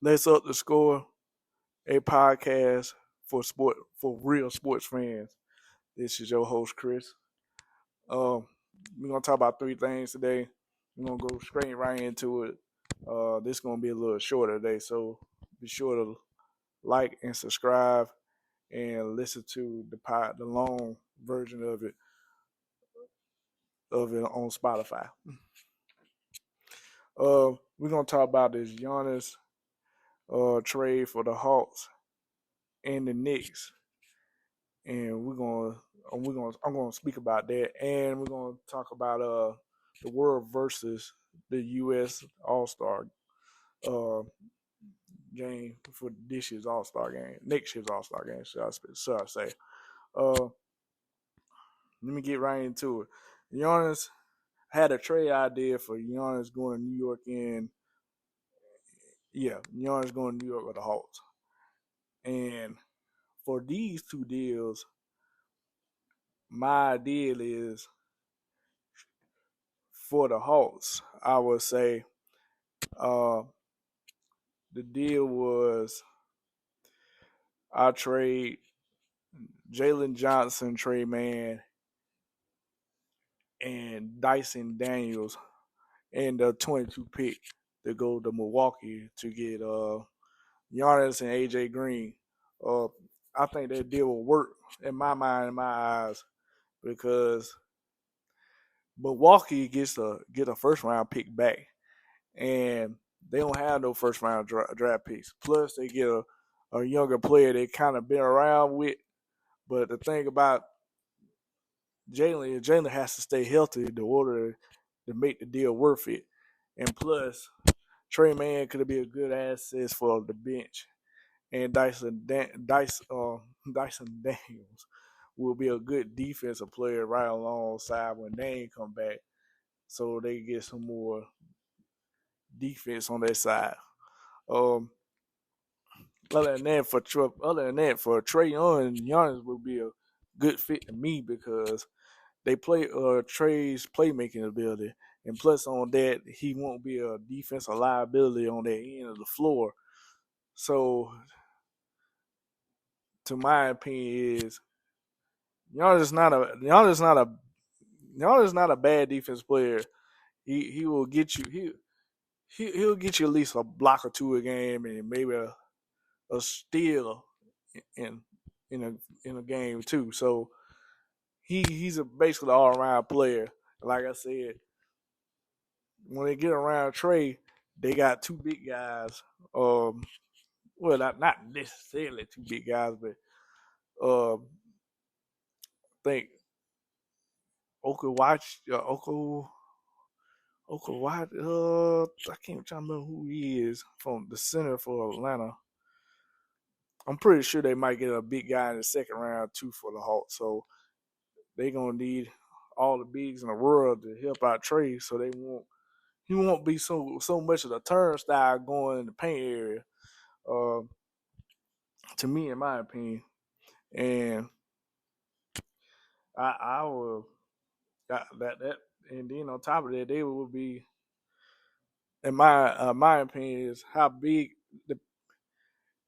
Let's Up the Score, a podcast for real sports fans. This is your host Chris. Um, we're gonna talk about three things today. We're gonna go straight right into it. This is gonna be a little shorter today, so be sure to like and subscribe and listen to the long version of it on Spotify. We're gonna talk about this Giannis trade for the Hawks and the Knicks, and I'm gonna speak about that, and we're gonna talk about the world versus the U.S. All Star uh game for this year's All Star game, next year's All Star game. Should I say? Uh, Let me get right into it. Giannis had a trade idea for Giannis going to New York Giannis going to New York with the Hawks, and for these two deals, my deal is for the Hawks. I would say uh, the deal was I trade Jalen Johnson, Trey Man, and Dyson Daniels and the 22 pick to go to Milwaukee to get Giannis and AJ Green. Uh, I think that deal will work in my mind, in my eyes, because Milwaukee get a first round pick back, and they don't have no first round draft picks. Plus, they get a younger player they kind of been around with. But the thing about Jalen has to stay healthy in order to make the deal worth it. And plus, Trey Man could be a good asset for the bench, and Dyson Daniels will be a good defensive player right alongside when Dane come back, so they get some more defense on their side. Um, other than that, for Trey Young, Giannis will be a good fit to me because they play Trey's playmaking ability, and plus on that, he won't be a defensive liability on that end of the floor. So, to my opinion, is Giannis not a bad defense player. He will get you he'll get you at least a block or two a game and maybe a steal in in a game too. So he's basically an all around player. Like I said, when they get around Trey, they got two big guys. Well, not necessarily two big guys, but I think Oko Okawati. I can't try to remember who he is from the center for Atlanta. I'm pretty sure they might get a big guy in the second round too for the Hawks. So they gonna need all the bigs in the world to help out Trey, so he won't be so much of the turnstile going in the paint area. Uh, to me, in my opinion, and I will that and then on top of that, they will be in my opinion is how big the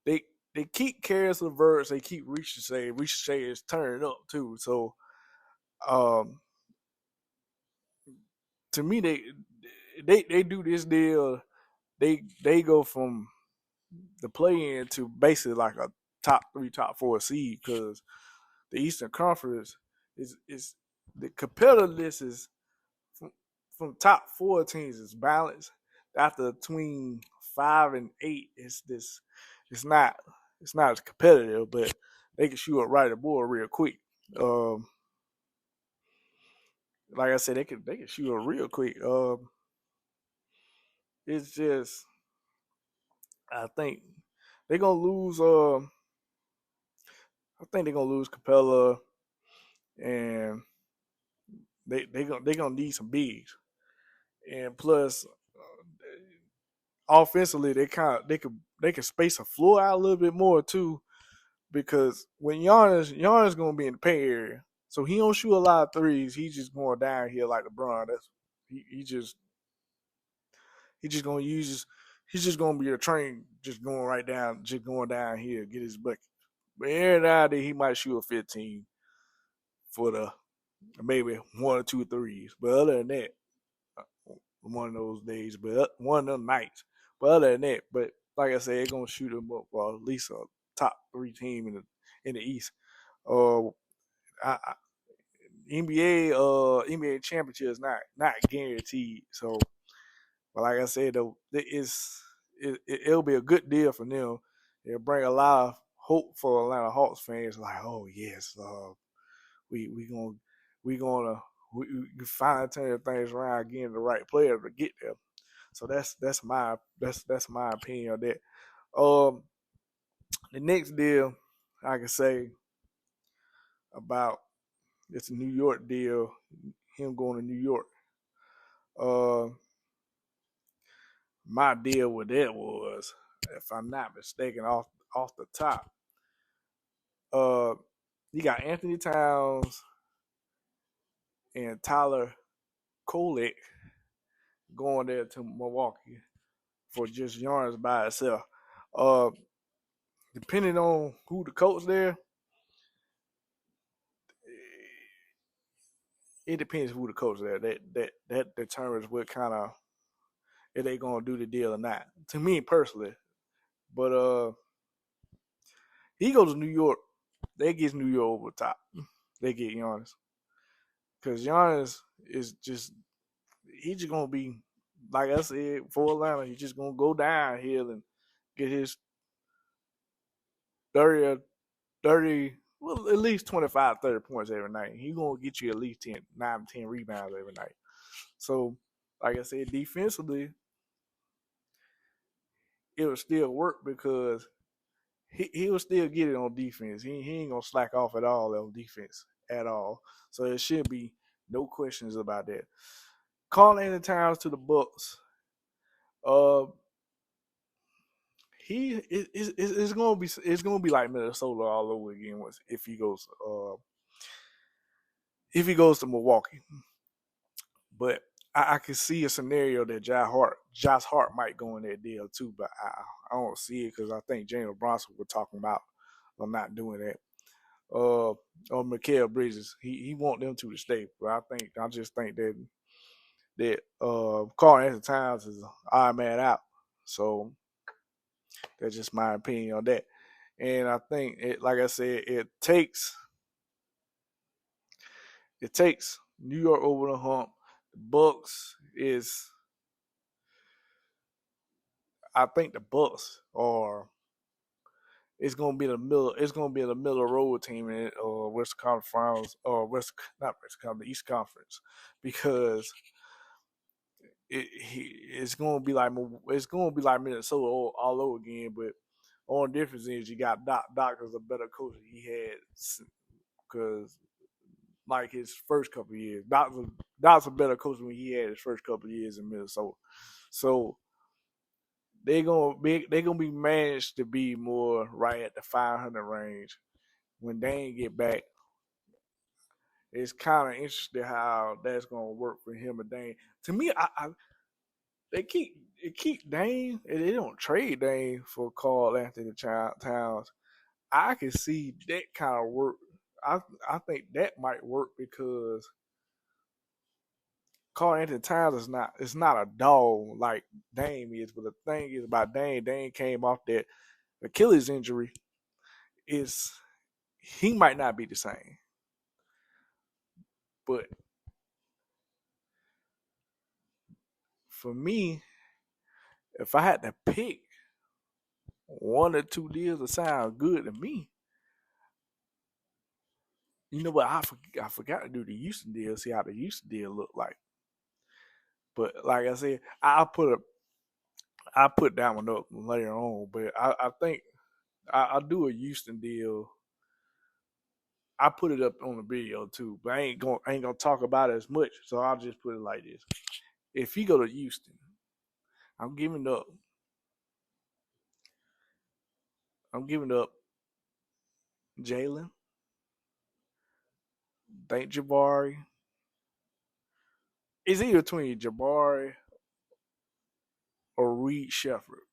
they they keep Karis LeVert, they keep Ricochet is turning up too. So um to me they do this deal, they go from the play in to basically like a top three, top four seed because the Eastern Conference is the competitiveness is from, from top four teams is balanced. After between 5 and 8, it's not it's not as competitive, but they can shoot up right the board real quick. Um, like I said, they can shoot up real quick. It's just I think they're gonna lose. I think they're gonna lose Capella, and they gonna need some bigs. And plus, offensively, they can space the floor out a little bit more too. Because when Giannis gonna be in the paint area, so he don't shoot a lot of threes. He's just going down here like LeBron. He just gonna use he's just gonna be a train just going down here, get his bucket. But every now and then he might shoot a 15 for the maybe one or two threes. But other than that, one of those days, but one of them nights. But other than that, but like I said, they're gonna shoot him up for at least a top three team in the East. Uh, NBA championship is not guaranteed. So, but like I said, though, it'll be a good deal for them. It'll bring a lot of hope for Atlanta Hawks fans. Like, oh yes, we gonna we gonna we finally turn things around, getting the right player to get there. So that's my opinion on that. The next deal I can say about it's a New York deal, him going to New York. Uh, my deal with that was, if I'm not mistaken, off the top, uh, you got Anthony Towns and Tyler Kolek going there to Milwaukee for just Giannis by itself. Uh, Depending on who the coach there, it depends who the coach there. That determines what kind of, if they gonna do the deal or not. To me personally, but he goes to New York, they get New York over the top. They get Giannis because Giannis is just he's just gonna be, like I said, for Atlanta. He's just gonna go downhill and get his 30, 30, well, at least 25, 30 points every night. He's gonna get you at least 10, 9, 10 rebounds every night. So, like I said, defensively, it will still work because he will still get it on defense. He ain't gonna slack off at all on defense at all. So there should be no questions about that. Karl-Anthony Towns to the Bucks. Uh, it's gonna be like Minnesota all over again if he goes to Milwaukee. But I can see a scenario that Josh Hart might go in that deal too, but I don't see it because I think James Bronson was talking about not doing that. Or Mikal Bridges, he want them to stay, but I just think that Karl-Anthony Towns is an odd man out. So that's just my opinion on that. And I think like I said, it takes New York over the hump. The Bucks is, I think the Bucks are, it's gonna be the middle. It's gonna be the middle road team in West Conference or the East Conference, because it's gonna be like Minnesota all over again. But only difference is you got Doc is a better coach than he had, because like his first couple of years, Doc's a better coach than he had his first couple of years in Minnesota. So they gonna be managed to be more right at the 500 range when they get back. It's kind of interesting how that's gonna work for him and Dane. To me, they keep Dane, and they don't trade Dane for Karl-Anthony Towns. I can see that kind of work. I think that might work because Karl-Anthony Towns is not a dog like Dame is. But the thing is about Dame came off that Achilles injury. Is he might not be the same, but for me, if I had to pick one or two deals that sound good to me, you know what? I forgot to do the Houston deal. See how the Houston deal look like. But like I said, I put that one up later on. But I think I'll do a Houston deal. I put it up on the video too, but I ain't gonna talk about it as much. So I'll just put it like this: if he go to Houston, I'm giving up. I'm giving up Jalen. Think Jabari. It's either between Jabari or Reed Shepard.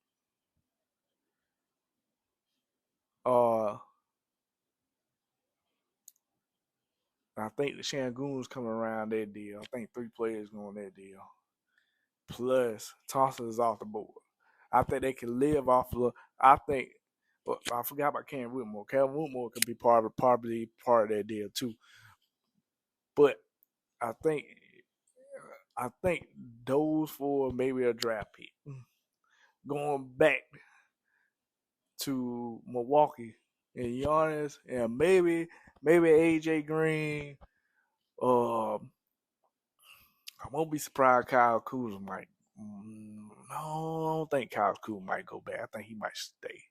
I think the Shangoons coming around that deal. I think 3 players going on that deal. Plus, Thompson is off the board. I think they can live off of. I think. But I forgot about Cam Whitmore. Cam Whitmore could be probably part of that deal too. But I think those 4 maybe a draft pick. Going back to Milwaukee and Giannis and maybe AJ Green. I won't be surprised Kyle Kuzma might. No, I don't think Kyle Kuzma might go back. I think he might stay.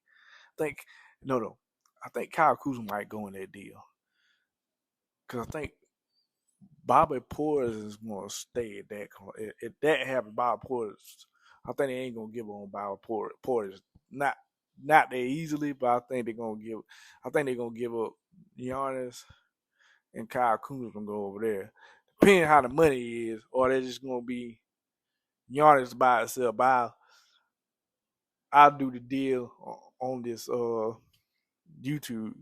No. I think Kyle Kuzma might go in that deal because I think Bobby Portis is going to stay at that. If that happens, Bobby Portis, I think they ain't going to give on Bobby Portis. Not that easily, but I think they're going to give. I think they're going to give up Giannis and Kyle Kuzma going to go over there. Depending how the money is, or they're just going to be Giannis by itself. I'll do the deal on this YouTube,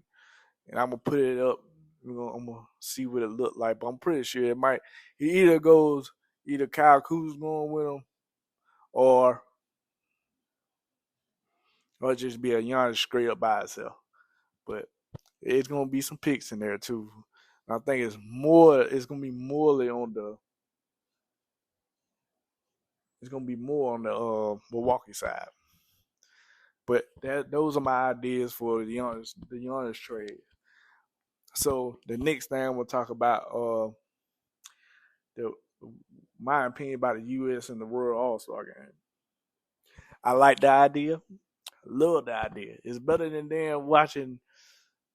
and I'm gonna put it up. I'm gonna see what it looked like, but I'm pretty sure it might. He either Kyle Kuzma going with him, or just be a Giannis straight up by itself. But it's gonna be some picks in there too. I think it's more. It's gonna be more on the. It's gonna be more on the Milwaukee side. But those are my ideas for the Giannis trade. So the next thing I'm gonna talk about my opinion about the U.S. and the World All-Star Game. I like the idea. Love the idea. It's better than them watching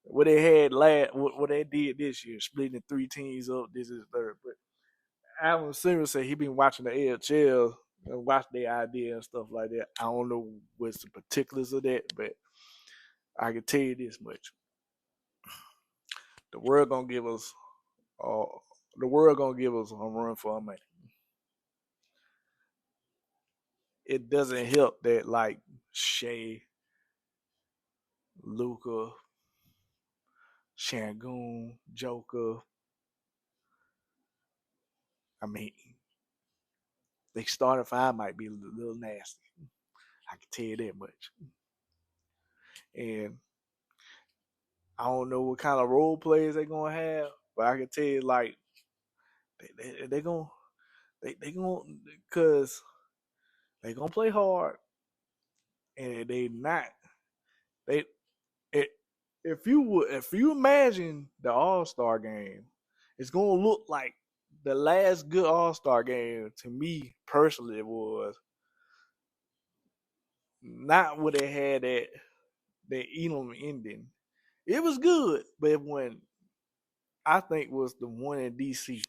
what they had what they did this year, splitting the 3 teams up. This is third. But Adam Silver said he been watching the AHL and watched their idea and stuff like that. I don't know what's the particulars of that, but I can tell you this much: the world gonna give us, a run for our money. It doesn't help that like Shea, Luka, Shangoon, Joker. I mean, they starting 5 might be a little nasty. I can tell you that much. And I don't know what kind of role players they're gonna have, but I can tell you like they gonna because they gonna play hard, and they not they it, if you imagine the All-Star game, it's gonna look like the last good All-Star game to me personally was not what they had that Elam ending. It was good, but when I think was the one in DC.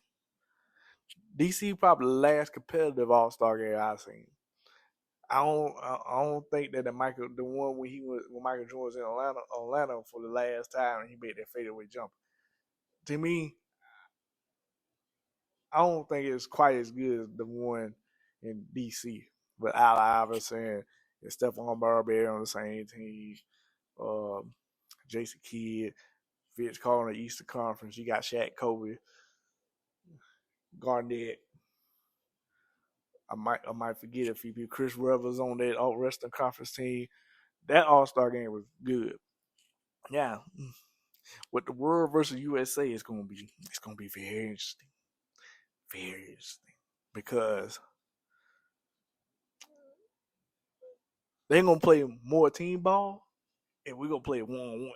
DC probably the last competitive All-Star game I've seen. I don't think that the one when Michael Jordan was in Atlanta for the last time and he made that fadeaway jump. To me, I don't think it's quite as good as the one in DC. But Al Iverson and Stephon Marbury on the same team. Jason Kidd, Vince Carter in the Eastern Conference. You got Shaq, Kobe, Garnett. I might forget a few people. Chris Rivers on that Western Conference team. That All-Star game was good. Yeah. What the world versus USA is gonna be very interesting. Very interesting. Because they're gonna play more team ball and we're gonna play 1-on-1.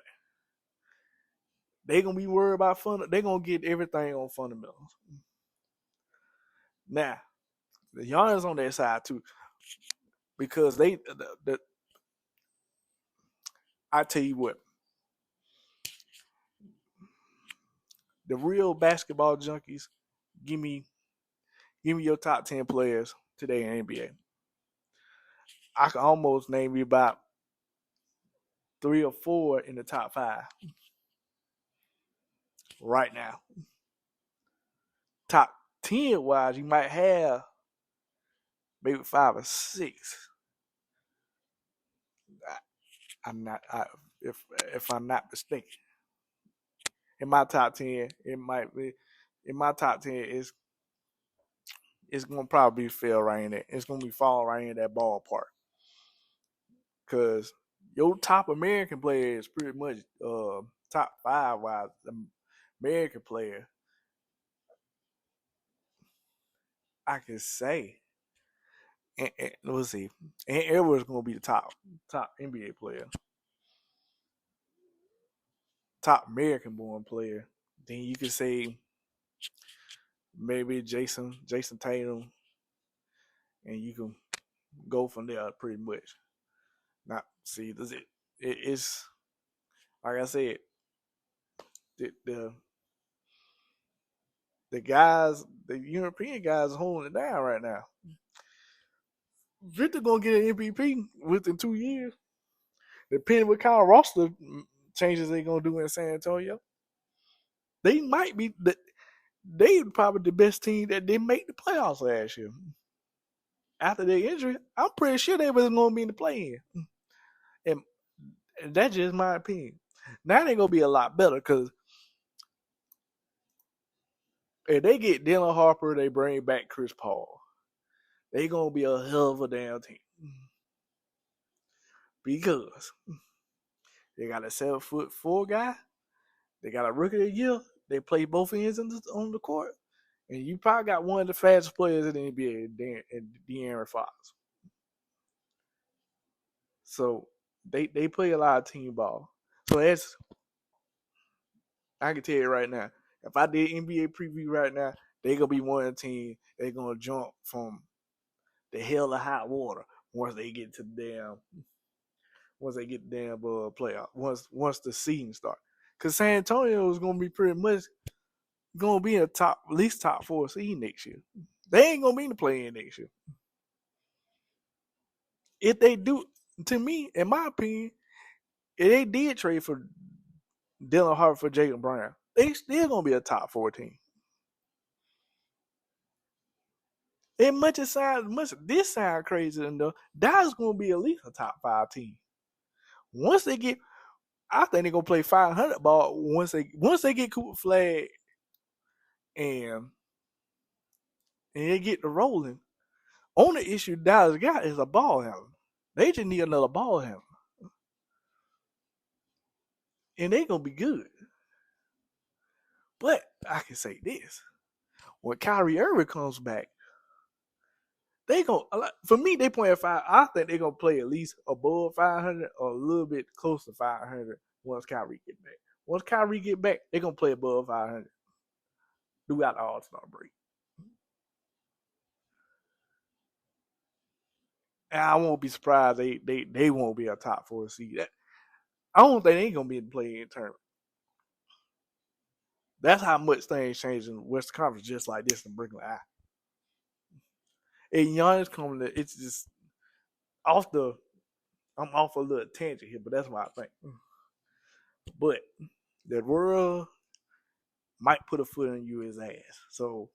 They're gonna be worried about fun. They're gonna get everything on fundamentals. Now, the Giannis on their side too. Because I tell you what, the real basketball junkies, give me your top 10 players today in NBA. I can almost name you about 3 or 4 in the top 5 right now. Top 10 wise, you might have maybe 5 or 6. I'm not, if I'm not mistaken. in my top 10, it might be in my top 10. It's gonna probably feel right in there. It's gonna be fall right in that ballpark because your top American player is pretty much top 5 wise American player. I can say, and let's see, and Edwards gonna be the top NBA player, top American born player. Then you can say maybe Jason Tatum, and you can go from there pretty much. Not see, does it's like I said, the the guys, the European guys, are holding it down right now. Victor gonna get an MVP within 2 years, depending what kind of roster changes they gonna do in San Antonio. They might be they probably the best team that didn't make the playoffs last year. After their injury, I'm pretty sure they was gonna be in the play-in, and that's just my opinion. Now they're gonna be a lot better because if they get Dylan Harper, they bring back Chris Paul. They gonna be a hell of a damn team because they got a 7'4" guy. They got a rookie of the year. They play both ends on the court, and you probably got one of the fastest players in the NBA, De'Aaron Fox. So they play a lot of team ball. So that's I can tell you right now. If I did NBA preview right now, they gonna be one of the team. They gonna jump from the hell of hot water once they get to the damn playoff. Once the season start, because San Antonio is gonna be pretty much gonna be in at least top 4 seed next year. They ain't gonna be in the play-in next year. If they do, to me, in my opinion, if they did trade for Dylan Harper for Jaylen Brown, they still gonna be a top 4 team. As much as this sound crazy enough, Dallas gonna be at least a top 5 team. Once they get, I think they're gonna play 500 ball once they get Cooper Flag and they get the rolling. Only issue Dallas got is a ball handler. They just need another ball handler, and they gonna be good. But I can say this: when Kyrie Irving comes back, they gonna, for me, they play at 5. I think they're gonna play at least above 500 or a little bit close to 500 once Kyrie get back. Once Kyrie get back, they're gonna play above 500 throughout the All-Star break. And I won't be surprised they won't be a top 4 seed. I don't think they ain't gonna be in the play-in tournament. That's how much things change in the Western Conference, just like this in Brooklyn. And Giannis coming to, it's just I'm off a little tangent here, but that's what I think. But the world might put a foot on you his ass. So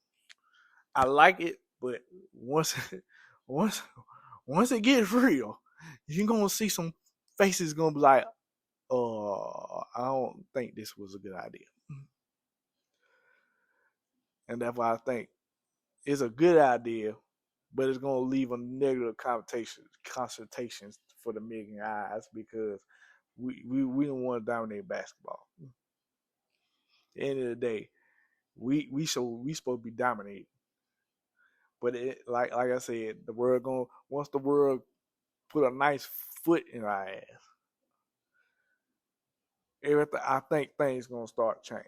I like it, but once it gets real, you're gonna see some faces gonna be like, I don't think this was a good idea. And that's why I think it's a good idea, but it's gonna leave a negative connotations for the million eyes because we don't want to dominate basketball. At the end of the day, we supposed to be dominated. But like I said, the world once the world put a nice foot in our ass, everything, I think things gonna start change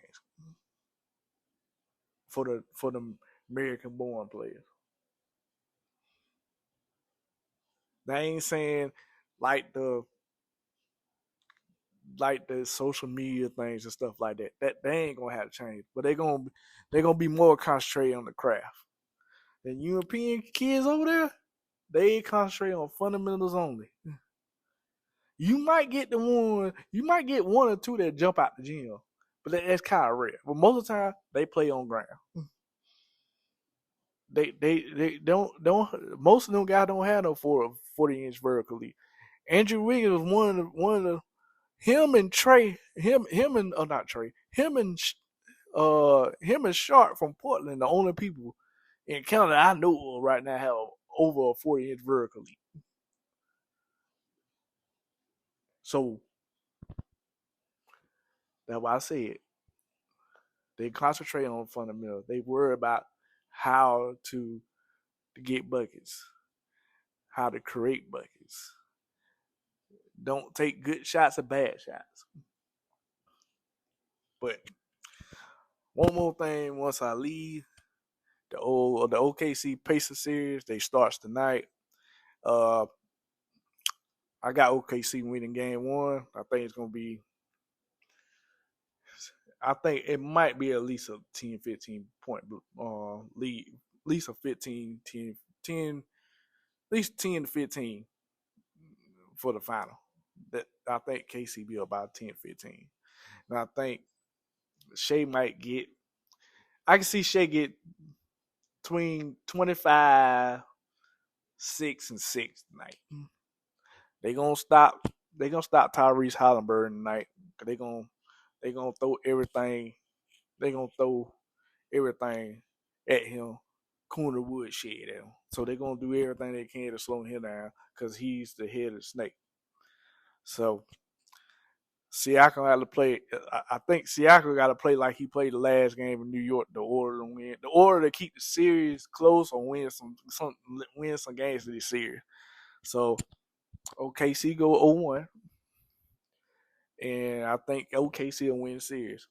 for the American born players. They ain't saying like the social media things and stuff like that. That they ain't gonna have to change, but they're gonna be more concentrated on the craft. The European kids over there, they concentrate on fundamentals only. You might get one or two that jump out the gym, but that's kind of rare. But most of the time, they play on ground. They don't most of them guys don't have no 40-inch vertically. Andrew Wiggins was one of the him and Trey, him and not Trey, him and Sharp from Portland, the only people in Canada I know of right now have over a 40-inch vertical leap. So that's why I said they concentrate on fundamentals. They worry about how to get buckets, how to create buckets. Don't take good shots or bad shots. But one more thing, once I leave, the OKC Pacers series, they starts tonight. Uh, I got OKC winning game one. I think it's gonna be. I think it might be at least a 10, 15 point lead, at least a 15, 10, 10, at least 10 to 15 for the final. That I think KC be about 10, 15. And I think Shea might get. I can see Shea get between 25, 6 and 6 tonight. They gonna stop. They gonna stop Tyrese Halliburton tonight. They gonna throw everything. They gonna throw everything at him. Corner woodshed at him. So they're gonna do everything they can to slow him down because he's the head of the snake. So Siakam got to play. I think Siakam got to play like he played the last game in New York. The order to win, the order to keep the series close or win some games in this series. So OKC go 0-1, and I think OKC will win the series.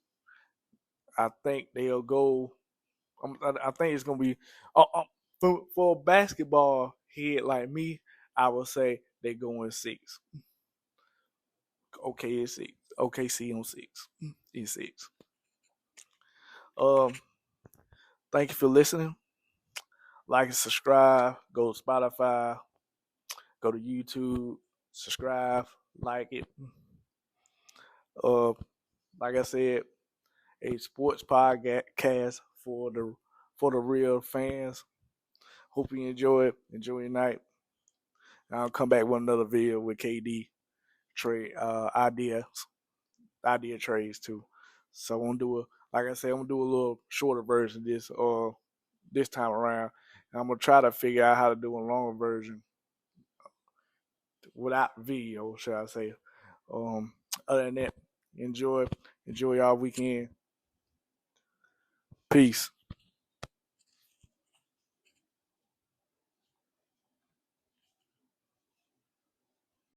I think they'll go. I think it's gonna be for a basketball head like me. I would say they go in 6. Okay, it's 6. OKC on 6. It's 6. Um, thank you for listening. Like and subscribe. Go to Spotify. Go to YouTube. Subscribe. Like it. Uh, like I said, a sports podcast for the real fans. Hope you enjoy it. Enjoy your night. I'll come back with another video with KD trade idea trades too. So I'm gonna do like I said, I'm gonna do a little shorter version of this time around. And I'm gonna try to figure out how to do a longer version without video, should I say. Other than that, enjoy y'all weekend. Peace.